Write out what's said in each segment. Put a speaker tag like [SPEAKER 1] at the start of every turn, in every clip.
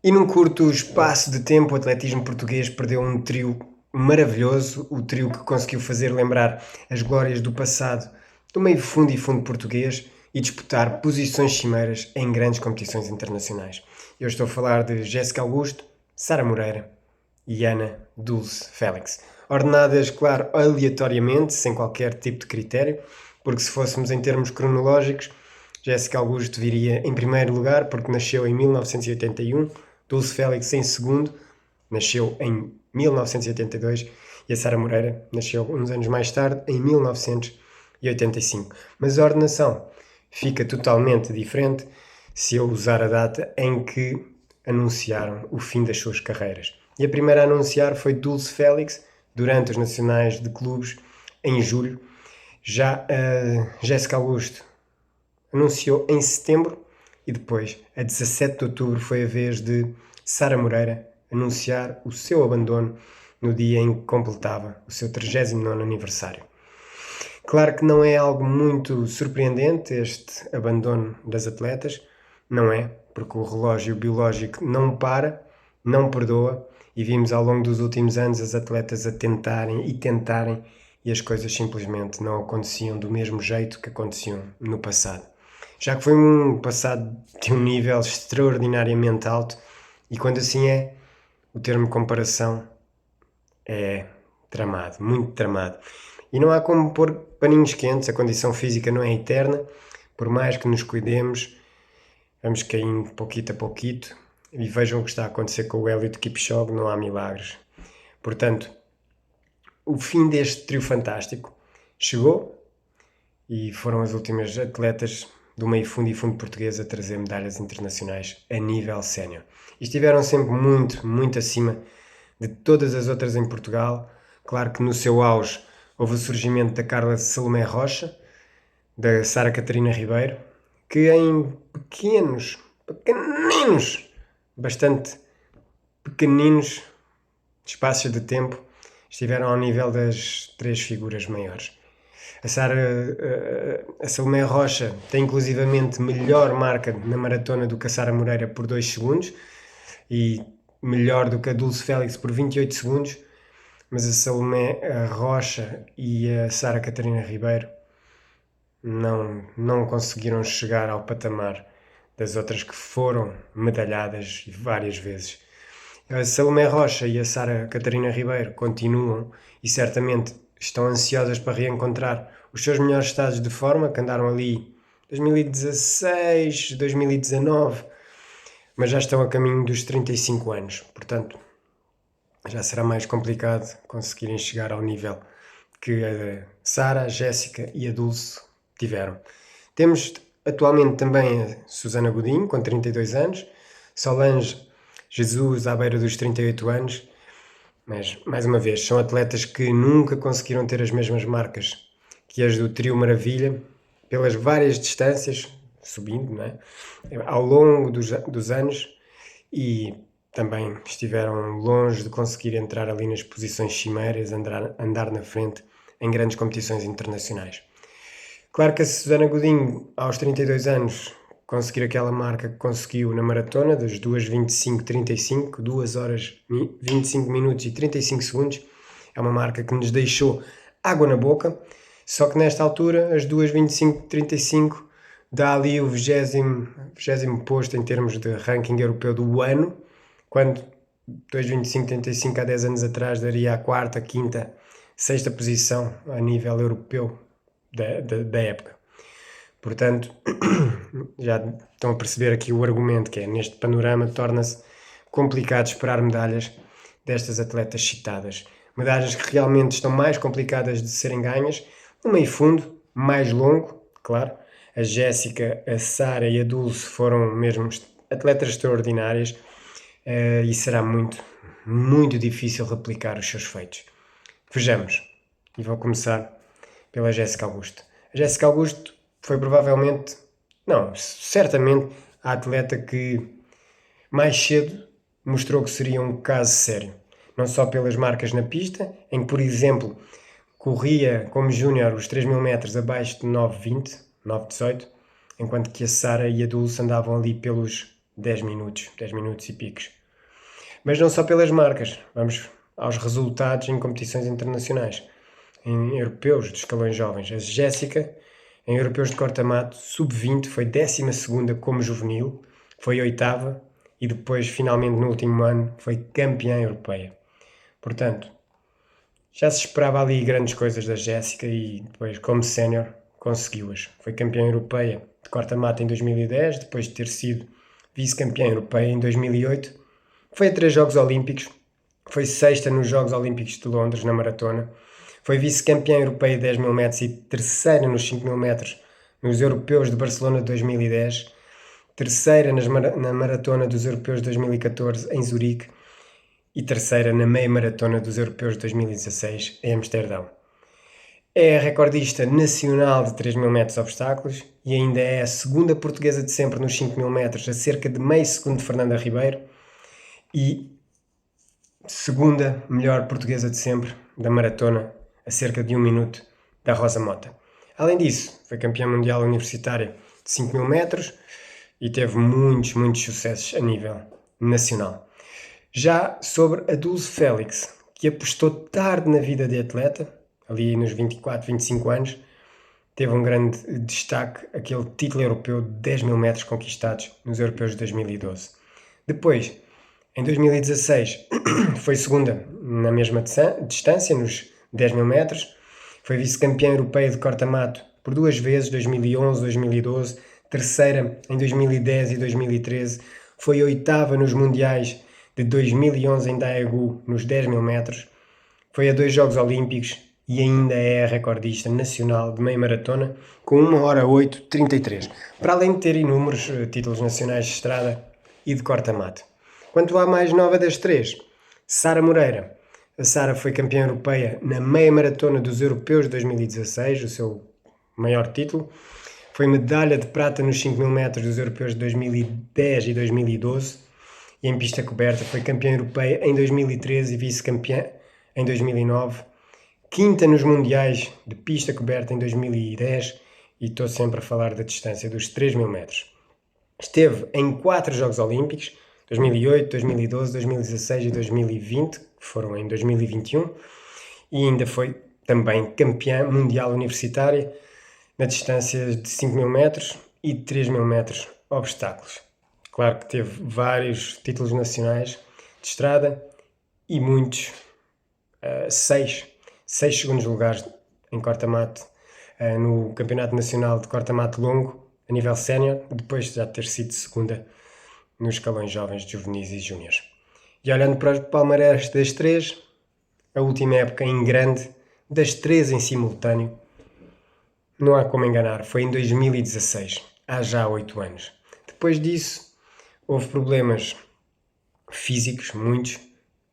[SPEAKER 1] E num curto espaço de tempo, o atletismo português perdeu um trio maravilhoso, o trio que conseguiu fazer lembrar as glórias do passado do meio fundo e fundo português e disputar posições cimeiras em grandes competições internacionais. Eu estou a falar de Jéssica Augusto, Sara Moreira e Ana Dulce Félix. Ordenadas, claro, aleatoriamente, sem qualquer tipo de critério, porque se fôssemos em termos cronológicos, Jéssica Augusto viria em primeiro lugar, porque nasceu em 1981, Dulce Félix em segundo, nasceu em 1982, e a Sara Moreira nasceu uns anos mais tarde, em 1985. Mas a ordenação fica totalmente diferente se eu usar a data em que anunciaram o fim das suas carreiras. E a primeira a anunciar foi Dulce Félix, durante os Nacionais de Clubes, em julho. Já a Jéssica Augusto anunciou em setembro e depois, a 17 de outubro, foi a vez de Sara Moreira anunciar o seu abandono no dia em que completava o seu 39º aniversário. Claro que não é algo muito surpreendente este abandono das atletas, não é? Porque o relógio biológico não para, não perdoa, e vimos ao longo dos últimos anos as atletas a tentarem e as coisas simplesmente não aconteciam do mesmo jeito que aconteciam no passado. Já que foi um passado de um nível extraordinariamente alto, e quando assim é, o termo comparação é tramado, muito tramado. E não há como pôr paninhos quentes, a condição física não é eterna, por mais que nos cuidemos, vamos caindo pouquito a pouquito, e vejam o que está a acontecer com o Eliud Kipchoge, não há milagres. Portanto, o fim deste trio fantástico chegou, e foram as últimas atletas do meio fundo e fundo português a trazer medalhas internacionais a nível sénior. E estiveram sempre muito, muito acima de todas as outras em Portugal. Claro que no seu auge houve o surgimento da Carla Salomé Rocha, da Sara Catarina Ribeiro, que em pequeninos, bastante pequeninos espaços de tempo, estiveram ao nível das três figuras maiores. A Salomé Rocha tem inclusivamente melhor marca na maratona do que a Sara Moreira por 2 segundos e melhor do que a Dulce Félix por 28 segundos, mas a Salomé Rocha e a Sara Catarina Ribeiro não conseguiram chegar ao patamar das outras que foram medalhadas várias vezes. A Salomé Rocha e a Sara Catarina Ribeiro continuam e certamente estão ansiosas para reencontrar os seus melhores estados de forma, que andaram ali 2016, 2019, mas já estão a caminho dos 35 anos. Portanto, já será mais complicado conseguirem chegar ao nível que a Sara, a Jéssica e a Dulce tiveram. Temos atualmente também a Susana Godinho, com 32 anos, Solange Jesus à beira dos 38 anos, mas, mais uma vez, são atletas que nunca conseguiram ter as mesmas marcas que as do Trio Maravilha, pelas várias distâncias, subindo, não é? Ao longo dos anos, e também estiveram longe de conseguir entrar ali nas posições cimeiras, andar na frente em grandes competições internacionais. Claro que a Susana Godinho, aos 32 anos, conseguir aquela marca que conseguiu na maratona, das 2:25:35, 2 horas, 25 minutos e 35 segundos, é uma marca que nos deixou água na boca, só que nesta altura, as 2:25:35 dá ali o 20º posto em termos de ranking europeu do ano, quando 2:25:35 há 10 anos atrás daria a quarta, quinta, sexta posição a nível europeu da época. Portanto, já estão a perceber aqui o argumento, que é, neste panorama torna-se complicado esperar medalhas destas atletas citadas. Medalhas que realmente estão mais complicadas de serem ganhas, no meio fundo, mais longo, claro. A Jéssica, a Sara e a Dulce foram mesmo atletas extraordinárias, e será muito, muito difícil replicar os seus feitos. Vejamos, e vou começar pela Jéssica Augusto. A Jéssica Augusto foi provavelmente, não, certamente, a atleta que mais cedo mostrou que seria um caso sério. Não só pelas marcas na pista, em que, por exemplo, corria como júnior os 3.000 metros abaixo de 9:20, 9:18, enquanto que a Sara e a Dulce andavam ali pelos 10 minutos e picos. Mas não só pelas marcas, vamos aos resultados em competições internacionais, em europeus de escalões jovens. A Jéssica, em europeus de corta-mato, sub-20, foi 12ª como juvenil, foi 8ª e depois, finalmente, no último ano, foi campeã europeia. Portanto, já se esperava ali grandes coisas da Jéssica e depois, como sénior, conseguiu-as. Foi campeã europeia de corta-mato em 2010, depois de ter sido vice-campeã europeia em 2008. Foi a 3 Jogos Olímpicos, foi sexta nos Jogos Olímpicos de Londres, na maratona. Foi vice-campeã europeia de 10 mil metros e terceira nos 5 mil metros nos Europeus de Barcelona de 2010. Terceira na maratona dos Europeus de 2014 em Zurique e terceira na meia maratona dos Europeus de 2016 em Amsterdão. É a recordista nacional de 3 mil metros obstáculos e ainda é a segunda portuguesa de sempre nos 5 mil metros, a cerca de meio segundo de Fernanda Ribeiro, e segunda melhor portuguesa de sempre da maratona, a cerca de 1 minuto, da Rosa Mota. Além disso, foi campeã mundial universitária de 5 mil metros e teve muitos sucessos a nível nacional. Já sobre a Dulce Félix, que apostou tarde na vida de atleta, ali nos 24, 25 anos, teve um grande destaque aquele título europeu de 10 mil metros conquistados nos Europeus de 2012. Depois, em 2016, foi segunda na mesma distância, nos 10 mil metros. Foi vice-campeã europeia de corta-mato por 2 vezes, 2011, 2012. Terceira em 2010 e 2013. Foi oitava nos mundiais de 2011 em Daegu, nos 10 mil metros. Foi a 2 Jogos Olímpicos e ainda é a recordista nacional de meia maratona com 1h08:33, para além de ter inúmeros títulos nacionais de estrada e de corta-mato. Quanto à mais nova das três, Sara Moreira. A Sara foi campeã europeia na meia maratona dos Europeus de 2016, o seu maior título. Foi medalha de prata nos 5 mil metros dos Europeus de 2010 e 2012. E em pista coberta foi campeã europeia em 2013 e vice-campeã em 2009. Quinta nos mundiais de pista coberta em 2010 e estou sempre a falar da distância dos 3 mil metros. Esteve em 4 Jogos Olímpicos, 2008, 2012, 2016 e 2020, que foram em 2021, e ainda foi também campeã mundial universitária na distância de 5 mil metros e de 3 mil metros obstáculos. Claro que teve vários títulos nacionais de estrada e muitos, 6 segundos lugares em corta-mato no Campeonato Nacional de Corta-mato Longo, a nível sénior, depois de já ter sido segunda nos escalões jovens, juvenis e júniores. E olhando para os palmarés das três, a última época em grande, das três em simultâneo, não há como enganar, foi em 2016, há já 8 anos. Depois disso, houve problemas físicos, muitos,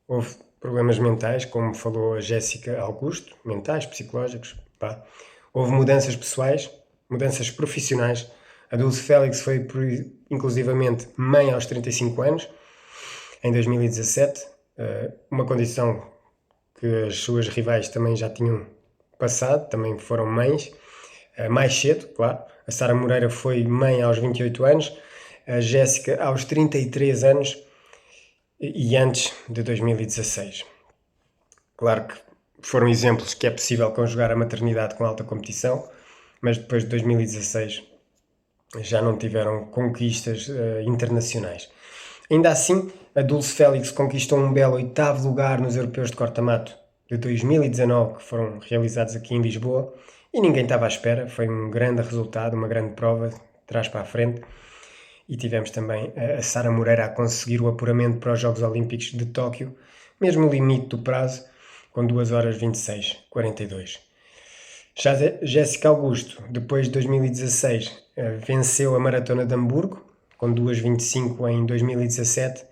[SPEAKER 1] houve problemas mentais, como falou a Jéssica Augusto, mentais, psicológicos, pá. Houve mudanças pessoais, mudanças profissionais. A Dulce Félix foi, inclusivamente, mãe aos 35 anos, em 2017, uma condição que as suas rivais também já tinham passado, também foram mães, mais cedo, claro. A Sara Moreira foi mãe aos 28 anos, a Jéssica aos 33 anos e antes de 2016. Claro que foram exemplos que é possível conjugar a maternidade com a alta competição, mas depois de 2016 já não tiveram conquistas internacionais. Ainda assim, a Dulce Félix conquistou um belo 8º lugar nos Europeus de Corta-mato de 2019, que foram realizados aqui em Lisboa, e ninguém estava à espera. Foi um grande resultado, uma grande prova, de trás para a frente. E tivemos também a Sara Moreira a conseguir o apuramento para os Jogos Olímpicos de Tóquio, mesmo o limite do prazo, com 2h26:42. Já Jéssica Augusto, depois de 2016, venceu a Maratona de Hamburgo, com 2h25 em 2017.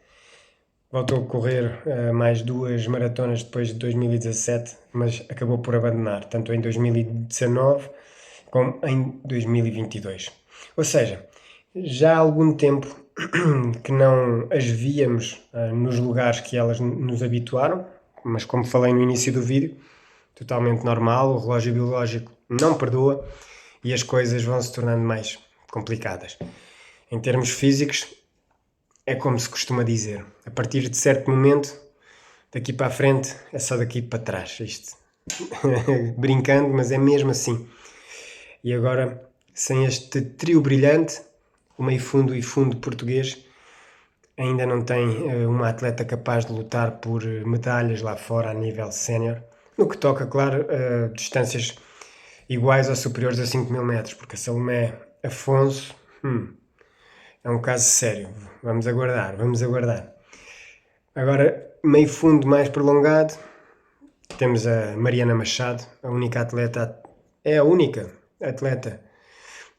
[SPEAKER 1] Voltou a correr mais 2 maratonas depois de 2017, mas acabou por abandonar, tanto em 2019 como em 2022. Ou seja, já há algum tempo que não as víamos nos lugares que elas nos habituaram, mas como falei no início do vídeo, totalmente normal, o relógio biológico não perdoa e as coisas vão se tornando mais complicadas. Em termos físicos, é como se costuma dizer, a partir de certo momento, daqui para a frente, é só daqui para trás. Isto brincando, mas é mesmo assim. E agora, sem este trio brilhante, o meio fundo e fundo português ainda não tem uma atleta capaz de lutar por medalhas lá fora a nível sénior, no que toca, claro, a distâncias iguais ou superiores a 5.000 metros, porque a Salomé Afonso é um caso sério. Vamos aguardar, vamos aguardar. Agora, meio fundo mais prolongado, temos a Mariana Machado, a única atleta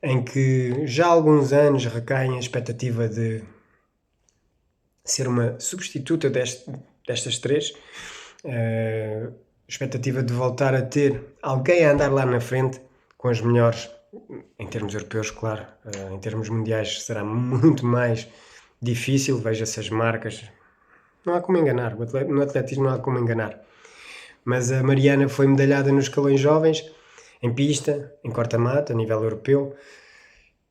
[SPEAKER 1] em que já há alguns anos recai a expectativa de ser uma substituta destas três, expectativa de voltar a ter alguém a andar lá na frente com as melhores, em termos europeus, claro, em termos mundiais será muito mais difícil, veja-se as marcas, não há como enganar, no atletismo não há como enganar. Mas a Mariana foi medalhada nos escalões jovens, em pista, em corta-mata, a nível europeu,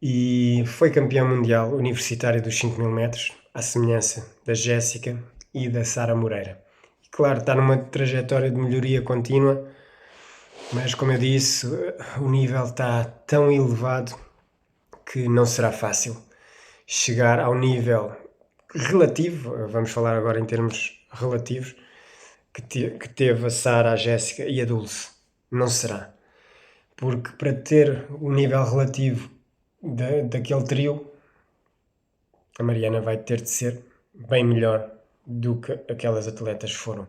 [SPEAKER 1] e foi campeã mundial universitária dos 5.000 metros, à semelhança da Jéssica e da Sara Moreira. E claro, está numa trajetória de melhoria contínua, mas como eu disse, o nível está tão elevado que não será fácil chegar ao nível relativo, vamos falar agora em termos relativos, que teve a Sara, a Jéssica e a Dulce. Não será. Porque para ter o nível relativo daquele trio, a Mariana vai ter de ser bem melhor do que aquelas atletas foram.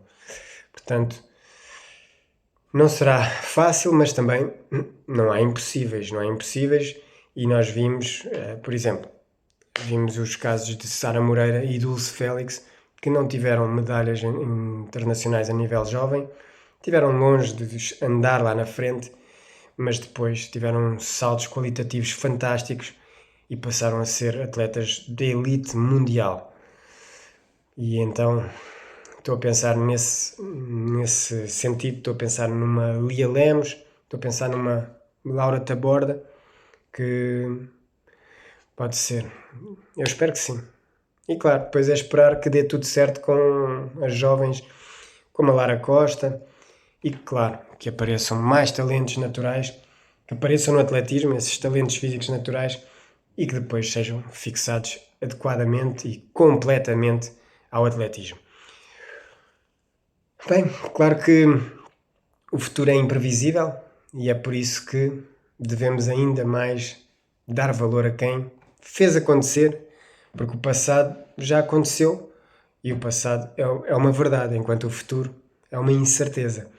[SPEAKER 1] Portanto, não será fácil, mas também não há impossíveis, e nós vimos, por exemplo, vimos os casos de Sara Moreira e Dulce Félix, que não tiveram medalhas internacionais a nível jovem, tiveram longe de andar lá na frente, mas depois tiveram saltos qualitativos fantásticos e passaram a ser atletas de elite mundial. E então estou a pensar nesse sentido, estou a pensar numa Lia Lemos, estou a pensar numa Laura Taborda, que pode ser. Eu espero que sim. E claro, depois é esperar que dê tudo certo com as jovens, como a Lara Costa, e claro, que apareçam mais talentos naturais, que apareçam no atletismo, esses talentos físicos naturais, e que depois sejam fixados adequadamente e completamente ao atletismo. Bem, claro que o futuro é imprevisível e é por isso que devemos ainda mais dar valor a quem fez acontecer, porque o passado já aconteceu e o passado é uma verdade, enquanto o futuro é uma incerteza.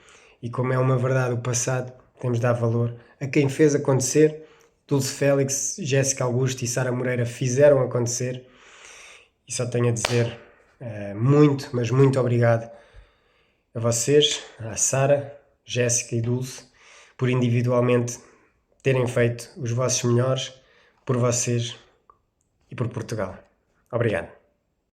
[SPEAKER 1] E como é uma verdade o passado, temos de dar valor a quem fez acontecer. Dulce Félix, Jéssica Augusto e Sara Moreira fizeram acontecer, e só tenho a dizer muito, mas muito obrigado a vocês, a Sara, Jéssica e Dulce, por individualmente terem feito os vossos melhores por vocês e por Portugal. Obrigado.